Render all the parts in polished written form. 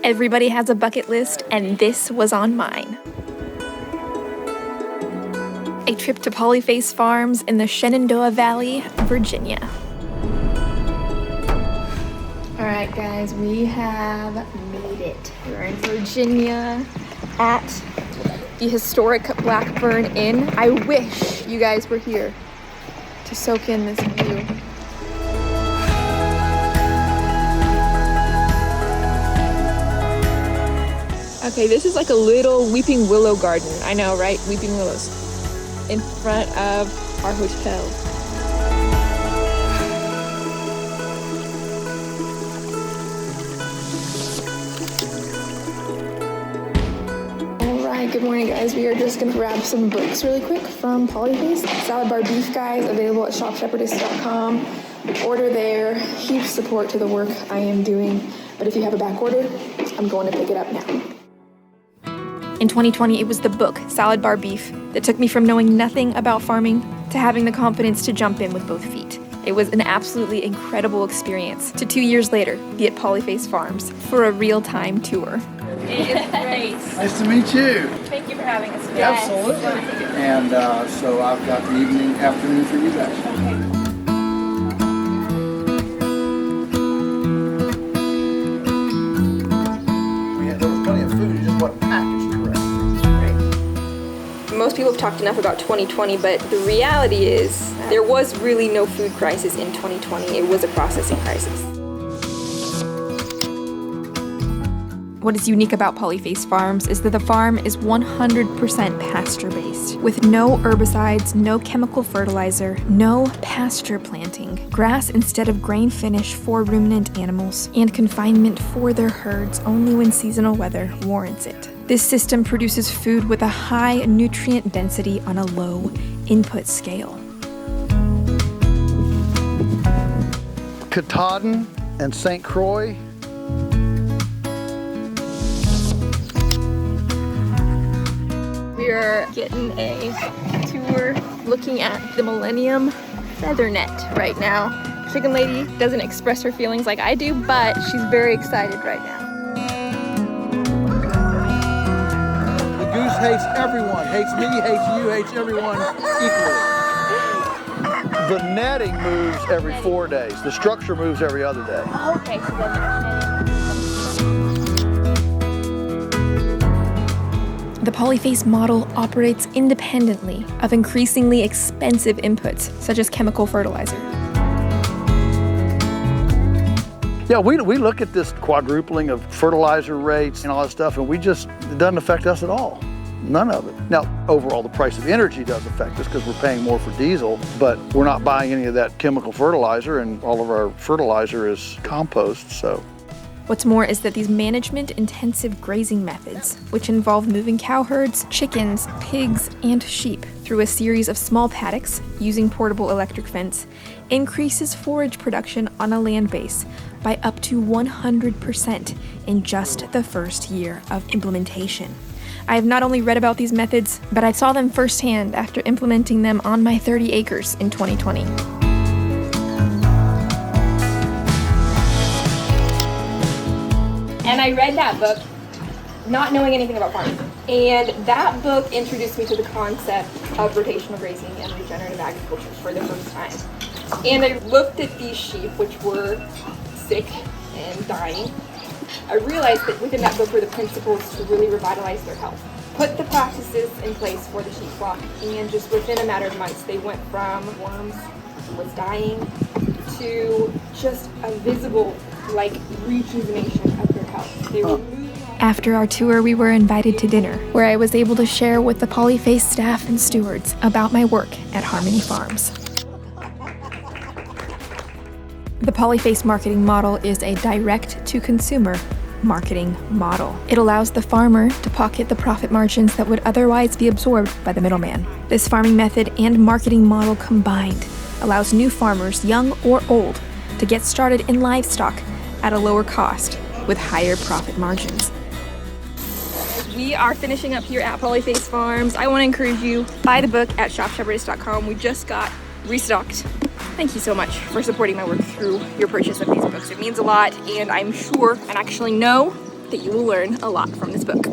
Everybody has a bucket list, and this was on mine. A trip to Polyface Farms in the Shenandoah Valley, Virginia. All right, guys, we have made it. We're in Virginia at the historic Blackburn Inn. I wish you guys were here to soak in this view. Okay, this is like a little weeping willow garden. I know, right? Weeping willows. In front of our hotel. All right, good morning, guys. We are just gonna grab some books really quick from Polyface. Salad bar beef, guys, available at shopshepherdess.com. Order there. Huge support to the work I am doing. But if you have a back order, I'm going to pick it up now. In 2020, it was the book, Salad Bar Beef, that took me from knowing nothing about farming to having the confidence to jump in with both feet. It was an absolutely incredible experience to 2 years later be at Polyface Farms for a real-time tour. It is great. Nice to meet you. Thank you for having us today. Absolutely. And so I've got the afternoon for you guys. Okay. There was plenty of food, it just wasn't packaged correctly. Most people have talked enough about 2020, but the reality is there was really no food crisis in 2020. It was a processing crisis. What is unique about Polyface Farms is that the farm is 100% pasture-based, with no herbicides, no chemical fertilizer, no pasture planting, grass instead of grain finish for ruminant animals, and confinement for their herds only when seasonal weather warrants it. This system produces food with a high nutrient density on a low input scale. Kahtadin-St. Croix. We're getting a tour looking at the Millennium Feather Net right now. Chicken Lady doesn't express her feelings like I do, but she's very excited right now. The goose hates everyone, hates me, hates you, hates everyone equally. The netting moves every 4 days. The structure moves every other day. Okay, so then the Polyface model operates independently of increasingly expensive inputs, such as chemical fertilizer. Yeah, we look at this quadrupling of fertilizer rates and all that stuff, and it doesn't affect us at all. None of it. Now, overall, the price of energy does affect us because we're paying more for diesel, but we're not buying any of that chemical fertilizer, and all of our fertilizer is compost, so. What's more is that these management-intensive grazing methods, which involve moving cow herds, chickens, pigs, and sheep through a series of small paddocks using portable electric fence, increases forage production on a land base by up to 100% in just the first year of implementation. I have not only read about these methods, but I saw them firsthand after implementing them on my 30 acres in 2020. And I read that book not knowing anything about farming. And that book introduced me to the concept of rotational grazing and regenerative agriculture for the first time. And I looked at these sheep, which were sick and dying. I realized that within that book were the principles to really revitalize their health. Put the practices in place for the sheep flock, and just within a matter of months, they went from worms was dying to just a visible, rejuvenation of their health. They were After our tour, we were invited to dinner, where I was able to share with the Polyface staff and stewards about my work at Harmony Farms. The Polyface marketing model is a direct-to-consumer marketing model. It allows the farmer to pocket the profit margins that would otherwise be absorbed by the middleman. This farming method and marketing model combined allows new farmers, young or old, to get started in livestock at a lower cost with higher profit margins. We are finishing up here at Polyface Farms. I want to encourage you, buy the book at shopshepherdess.com. We just got restocked. Thank you so much for supporting my work through your purchase of these books. It means a lot, and I'm sure and actually know that you will learn a lot from this book.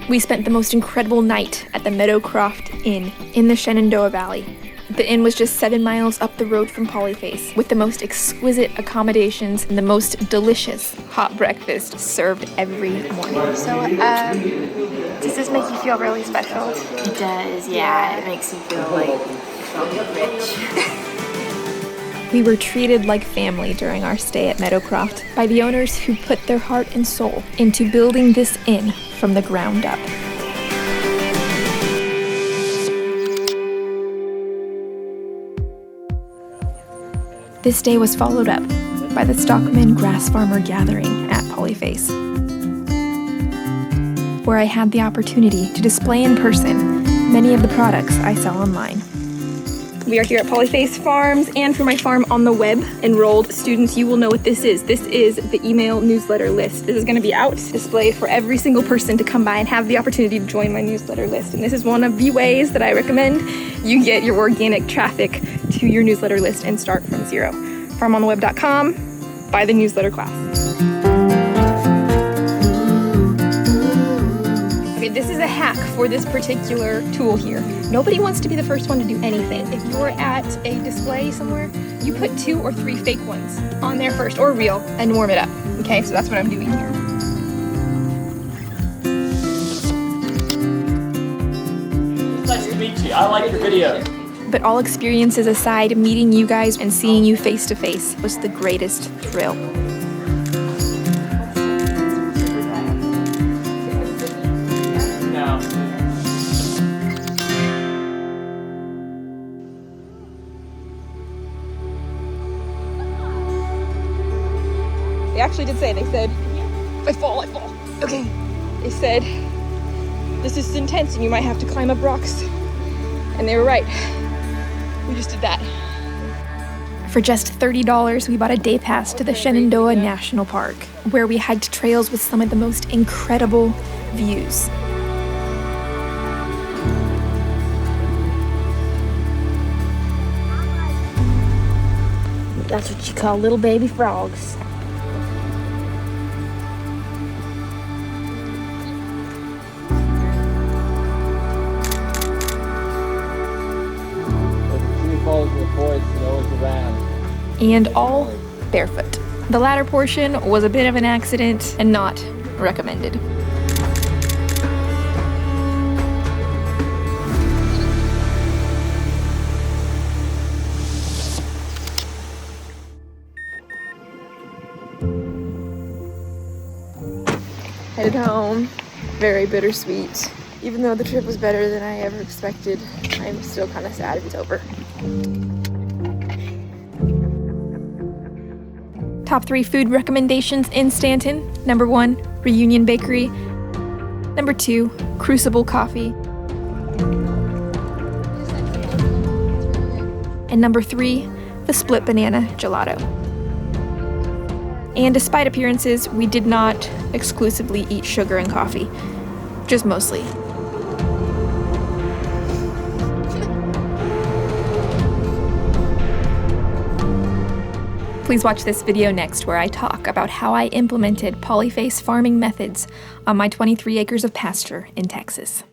We spent the most incredible night at the Meadowcroft Inn in the Shenandoah Valley. The inn was just 7 miles up the road from Polyface, with the most exquisite accommodations and the most delicious hot breakfast served every morning. So, does this make you feel really special? It does, yeah. It makes me feel like rich. We were treated like family during our stay at Meadowcroft by the owners who put their heart and soul into building this inn from the ground up. This day was followed up by the Stockman grass farmer gathering at Polyface, where I had the opportunity to display in person many of the products I sell online. We are here at Polyface Farms and for my farm on the web. Enrolled students, you will know what this is. This is the email newsletter list. This is going to be out, displayed for every single person to come by and have the opportunity to join my newsletter list. And this is one of the ways that I recommend you get your organic traffic to your newsletter list and start from zero. Farmontheweb.com, buy the newsletter class. Okay, this is a hack for this particular tool here. Nobody wants to be the first one to do anything. If you're at a display somewhere, you put 2 or 3 fake ones on there first, or real, and warm it up. Okay, so that's what I'm doing here. Nice to meet you. I like your video. But all experiences aside, meeting you guys and seeing you face to face was the greatest thrill. No. They actually did say, they said, I fall. Okay. They said, this is intense and you might have to climb up rocks. And they were right. We just did that. For just $30, we bought a day pass to the Shenandoah National Park, where we hiked trails with some of the most incredible views. That's what you call little baby frogs. And all barefoot. The latter portion was a bit of an accident and not recommended. Headed home, very bittersweet. Even though the trip was better than I ever expected, I'm still kind of sad it's over. Top 3 food recommendations in Staunton. Number 1, Reunion Bakery. Number 2, Crucible Coffee. And number 3, the Split Banana Gelato. And despite appearances, we did not exclusively eat sugar and coffee, just mostly. Please watch this video next where I talk about how I implemented polyface farming methods on my 23 acres of pasture in Texas.